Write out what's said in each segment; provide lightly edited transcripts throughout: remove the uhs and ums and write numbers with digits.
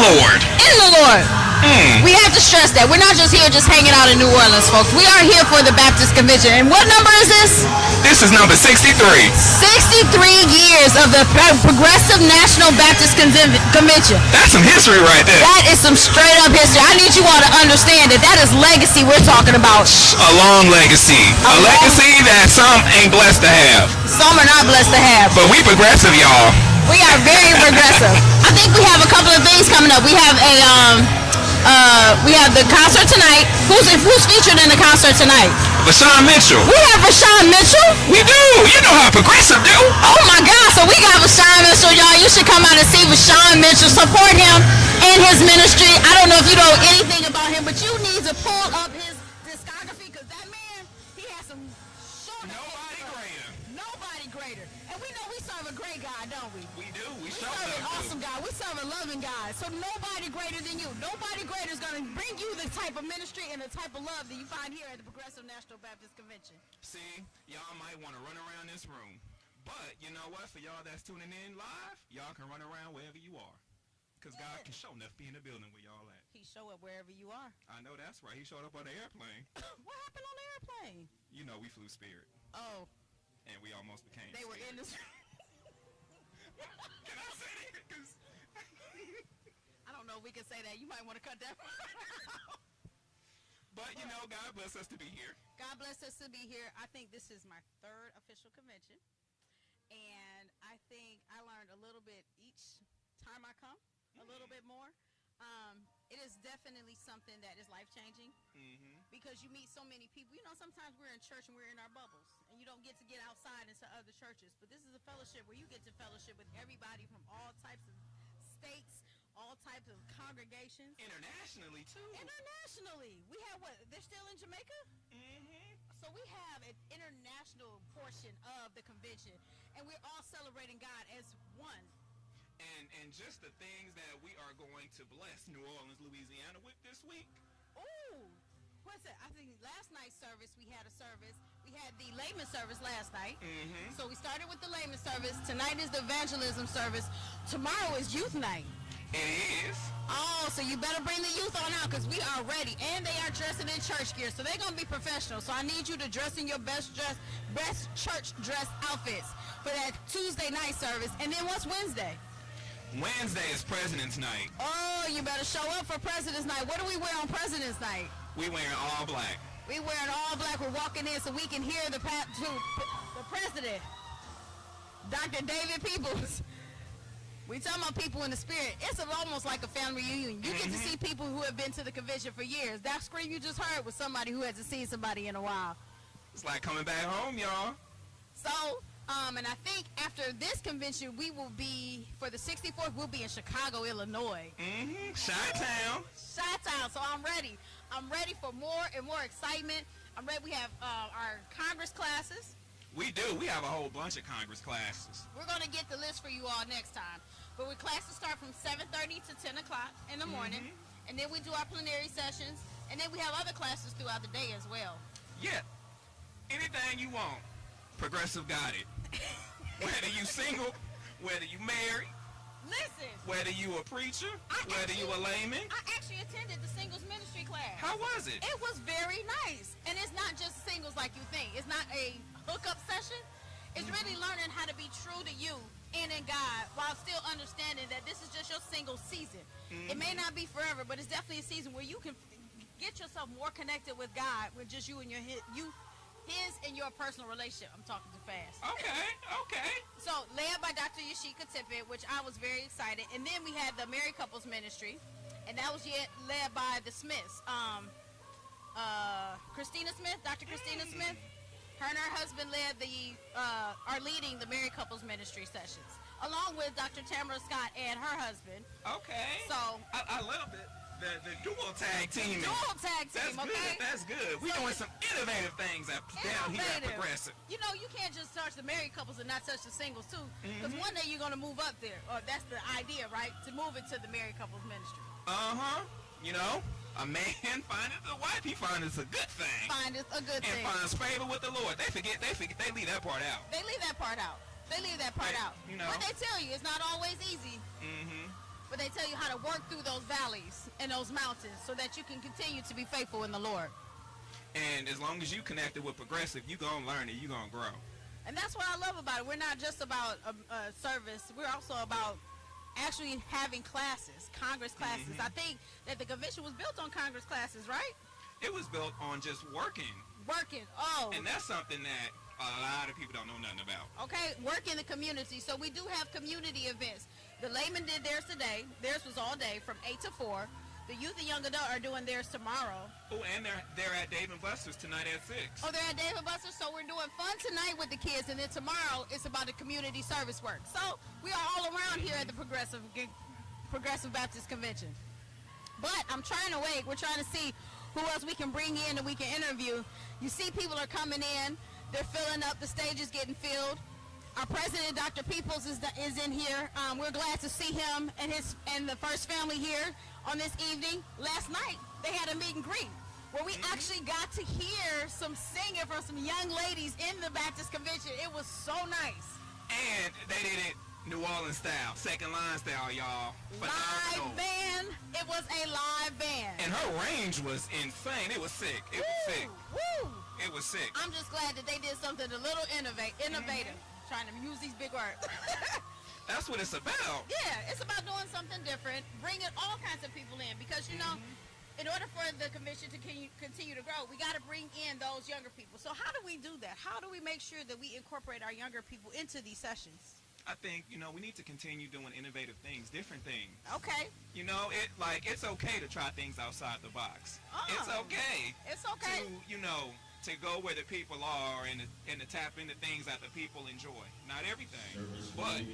Lord. In the Lord. We have to stress that. We're not just here just hanging out in New Orleans, folks. We are here for the Baptist Convention. And what number is this? This is number 63. 63 years of the Progressive National Baptist Convention. That's some history right there. That is some straight up history. I need you all to understand that that is legacy we're talking about. A long legacy. A legacy that some ain't blessed to have. Some are not blessed to have. But we progressive, y'all. We are very progressive. I think we have a couple of things coming up. We have the concert tonight. Who's featured in the concert tonight? Vashawn Mitchell. We have Vashawn Mitchell. We do. You know how progressive do. Oh my God! So we got Vashawn Mitchell, y'all. You should come out and see Vashawn Mitchell. Support him and his ministry. I don't know if you know anything about him, but you need to pull up his discography because that man, he has some short. Nobody greater. And we know we serve a great God, don't we? We do. We serve an awesome God. We serve a loving God. So nobody greater than you. Nobody greater is going to bring you the type of ministry and the type of love that you find here at the Progressive National Baptist Convention. See, y'all might want to run around this room. But you know what? For y'all that's tuning in live, y'all can run around wherever you are. Because God can show enough be in the building where y'all at. He show up wherever you are. I know that's right. He showed up on the airplane. What happened on the airplane? You know, we flew Spirit. Oh. And we almost became They were in this. Can I say that? Cause I don't know if we can say that. You might want to cut that part out. But, you know, God bless us to be here. God bless us to be here. I think this is my third official convention. And I think I learned a little bit each time I come, a little bit more. It is definitely something that is life-changing because you meet so many people. You know, sometimes we're in church and we're in our bubbles, and you don't get to get outside into other churches. But this is a fellowship where you get to fellowship with everybody from all types of states, all types of congregations. Internationally, too. Internationally. We have what? They're still in Jamaica? So we have an international portion of the convention, and we're all celebrating God as one. And just the things that we are going to bless New Orleans, Louisiana with this week. Ooh, what's that? I think last night's service, we had a service. We had the layman service last night. So we started with the layman service. Tonight is the evangelism service. Tomorrow is youth night. It is. Oh, so you better bring the youth on out because we are ready. And they are dressing in church gear, so they're going to be professional. So I need you to dress in your best church dress outfits for that Tuesday night service. And then what's Wednesday? Wednesday is President's Night. Oh, you better show up for President's Night. What do we wear on President's Night? We wearing all black. We wearing all black. We're walking in so we can hear the president, Dr. David Peoples. We talking about people in the spirit. It's almost like a family reunion. You get to see people who have been to the convention for years. That scream you just heard was somebody who hasn't seen somebody in a while. It's like coming back home, y'all. So, and I think after this convention, we will be, for the 64th, we'll be in Chicago, Illinois. Chi-Town. Chi-Town. So I'm ready. I'm ready for more and more excitement. I'm ready. We have our Congress classes. We do. We have a whole bunch of Congress classes. We're going to get the list for you all next time. But we classes start from 7:30 to 10 o'clock in the morning. And then we do our plenary sessions. And then we have other classes throughout the day as well. Yeah. Anything you want. Progressive got it. Whether you single, whether you married, listen. Whether you a preacher, whether you a layman. I actually attended the singles ministry class. How was it? It was very nice. And it's not just singles like you think. It's not a hookup session. It's really learning how to be true to you and in God while still understanding that this is just your single season. It may not be forever, but it's definitely a season where you can get yourself more connected with God with just you and his and your personal relationship. I'm talking too fast. Okay. So, led by Dr. Yashika Tippett, which I was very excited. And then we had the Married Couples Ministry, and that was led by the Smiths. Christina Smith, Dr. Christina Smith. Her and her husband are leading the Married Couples Ministry sessions, along with Dr. Tamara Scott and her husband. Okay. So I love it. The dual tag team. Dual tag team, That's good. We're doing some innovative things down here at Progressive. You know, you can't just touch the married couples and not touch the singles, too. Because one day you're going to move up there. Or that's the idea, right? To move into the married couples ministry. You know, a man findeth a wife, he findeth a good thing. Findeth a good thing. And finds favor with the Lord. They leave that part out. They leave that part out. You know. But they tell you, it's not always easy. but they tell you how to work through those valleys and those mountains so that you can continue to be faithful in the Lord. And as long as you connected with Progressive, you going to learn it. You going to grow. And that's what I love about it. We're not just about service. We're also about actually having classes, Congress classes. Mm-hmm. I think that the convention was built on Congress classes, right? It was built on just working. Working. Oh. And that's something that a lot of people don't know nothing about. Okay, work in the community. So we do have community events. The laymen did theirs today. Theirs was all day from 8 to 4. The youth and young adult are doing theirs tomorrow. Oh, and they're at Dave & Buster's tonight at 6. Oh, they're at Dave & Buster's. So we're doing fun tonight with the kids, and then tomorrow it's about the community service work. So we are all around here at the Progressive Baptist Convention. But I'm trying to wait. We're trying to see who else we can bring in and we can interview. You see people are coming in. They're filling up. The stage is getting filled. Our president, Dr. Peoples, is in here. We're glad to see him and the first family here on this evening. Last night, they had a meet and greet where we actually got to hear some singing from some young ladies in the Baptist Convention. It was so nice. And they did it New Orleans style, second line style, y'all. Live band. It was a live band. And her range was insane. It was sick. It was sick. Woo! It was sick. I'm just glad that they did something a little innovative. Trying to use these big words. That's what it's about. Yeah, it's about doing something different, bringing all kinds of people in. Because, you know, in order for the convention to continue to grow, we got to bring in those younger people. So how do we do that? How do we make sure that we incorporate our younger people into these sessions? I think, we need to continue doing innovative things, different things. Okay. It's okay to try things outside the box. It's okay. It's okay. To go where the people are and to tap into things that the people enjoy. Not everything, but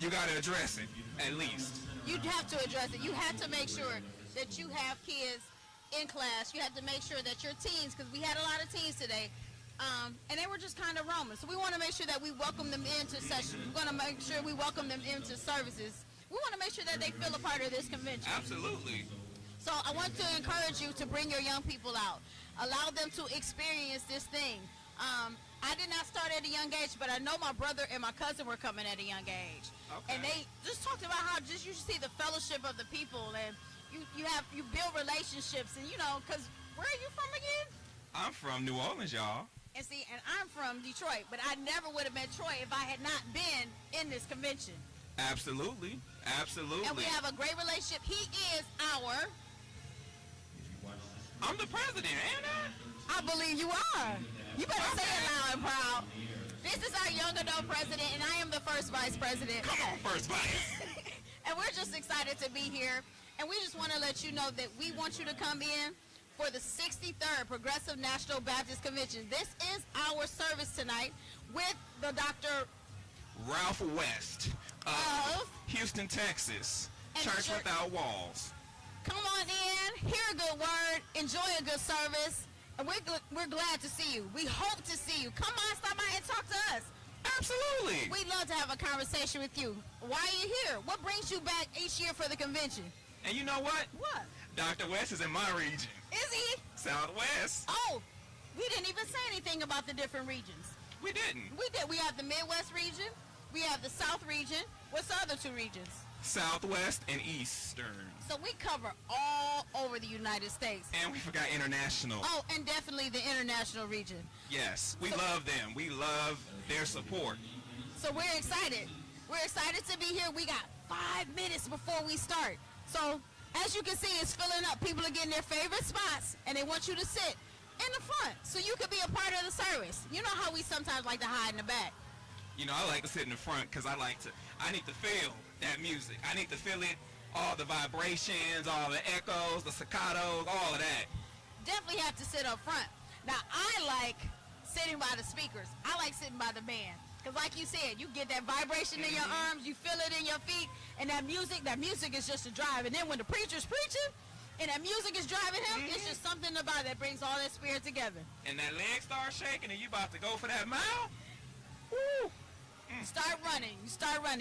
you got to address it, at least. You have to address it. You have to make sure that you have kids in class. You have to make sure that your teens, because we had a lot of teens today, and they were just kind of roaming. So we want to make sure that we welcome them into sessions. We want to make sure we welcome them into services. We want to make sure that they feel a part of this convention. Absolutely. So I want to encourage you to bring your young people out. Allow them to experience this thing. I did not start at a young age, but I know my brother and my cousin were coming at a young age. Okay. And they just talked about how you see the fellowship of the people, and you build relationships, and because where are you from again? I'm from New Orleans, y'all. And I'm from Detroit, but I never would have met Troy if I had not been in this convention. Absolutely. Absolutely. And we have a great relationship. He is our... I'm the president, ain't I? I believe you are. You better say it loud and proud. This is our young adult president, and I am the first vice president. Come on, first vice. And we're just excited to be here. And we just want to let you know that we want you to come in for the 63rd Progressive National Baptist Convention. This is our service tonight with the Dr. Ralph West of Houston, Texas. Church Without Walls. Come on in, hear a good word, enjoy a good service, and we're glad to see you. We hope to see you. Come on, stop by and talk to us. Absolutely. We'd love to have a conversation with you. Why are you here? What brings you back each year for the convention? And you know what? What? Dr. West is in my region. Is he? Southwest. Oh, we didn't even say anything about the different regions. We didn't. We did. We have the Midwest region. We have the South region. What's the other two regions? Southwest and Eastern. So we cover all over the United States. And we forgot international. Oh, and definitely the international region. Yes, we love them. We love their support. So we're excited. We're excited to be here. We got 5 minutes before we start. So as you can see, it's filling up. People are getting their favorite spots, and they want you to sit in the front so you could be a part of the service. You know how we sometimes like to hide in the back. I like to sit in the front because I need to feel that music. I need to feel it, all the vibrations, all the echoes, the staccatos, all of that. Definitely have to sit up front. Now, I like sitting by the speakers. I like sitting by the band. Because like you said, you get that vibration in your arms, you feel it in your feet, and that music is just a drive. And then when the preacher's preaching, and that music is driving him, it's just something about it that brings all that spirit together. And that leg starts shaking and you about to go for that mile? Woo! You start running.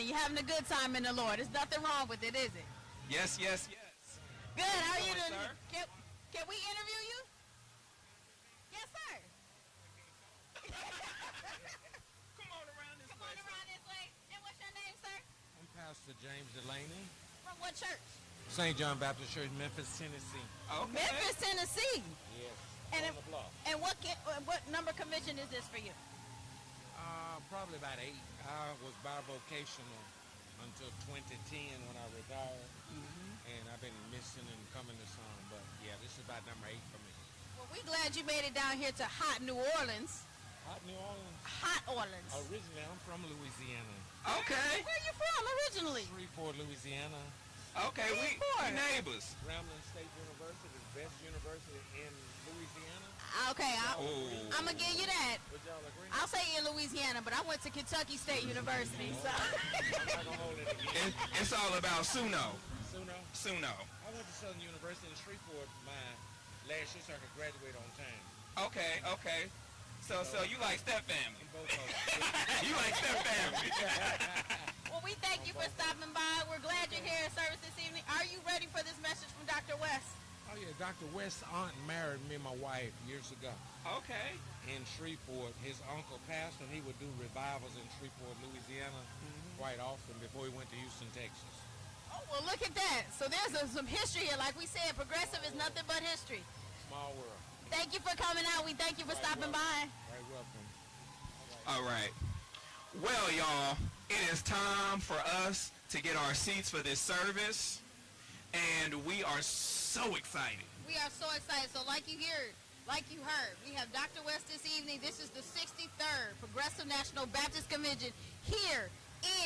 You're having a good time in the Lord. There's nothing wrong with it, is it? Yes, yes, yes. Good. How are you Sir? doing? Can we interview you? Yes, sir. Come on around this way. And what's your name, sir? I'm Pastor James Delaney. From what church? St. John Baptist Church, Memphis, Tennessee. Okay. Memphis, Tennessee. Yes. And On the block. And what number convention is this for you? Probably about 8. I was bivocational until 2010 when I retired. And I've been missing and coming to some. But yeah, this is about number 8 for me. Well, we're glad you made it down here to hot New Orleans. Hot New Orleans. Hot Orleans. Originally, I'm from Louisiana. Okay. Where are you from originally? Shreveport, Louisiana. Okay, we neighbors. Grambling State University, the best university in Louisiana. Okay, Oh. I'm going to give you that. Would y'all agree? I'll say in Louisiana, but I went to Kentucky State University, so. I'm not going to hold it again. It's all about Suno. Suno? Suno. I went to Southern University in Shreveport my last year so I could graduate on time. Okay. So you like step family. Both of them. You like step family. Well, we thank you for stopping by. We're glad you're here in service this evening. Are you ready for this message from Dr. West? Oh yeah, Dr. West's aunt married me and my wife years ago Okay. in Shreveport. His uncle passed and he would do revivals in Shreveport, Louisiana quite often before he went to Houston, Texas. Oh, well, look at that. So there's some history here. Like we said, progressive is nothing but history. Small world. Thank you for coming out. We thank you for stopping by. Right, welcome. All right. Well, y'all, it is time for us to get our seats for this service, and we are so excited. We are so excited. So like you heard, we have Dr. West this evening. This is the 63rd Progressive National Baptist Convention here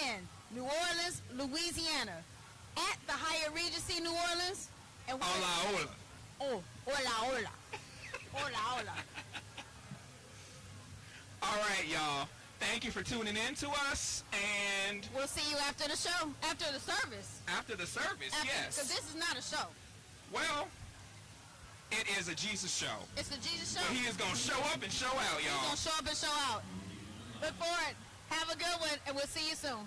in New Orleans, Louisiana, at the Hyatt Regency, New Orleans. And Hola. Oh, hola. Hola. All right, y'all. Thank you for tuning in to us, and We'll see you after the show, after the service. after the service, Because yes. this is not a show. Well, it is a Jesus show. It's the Jesus show. But he is going to show up and show out, He's y'all. going to show up and show out. Look forward. Have a good one, and we'll see you soon.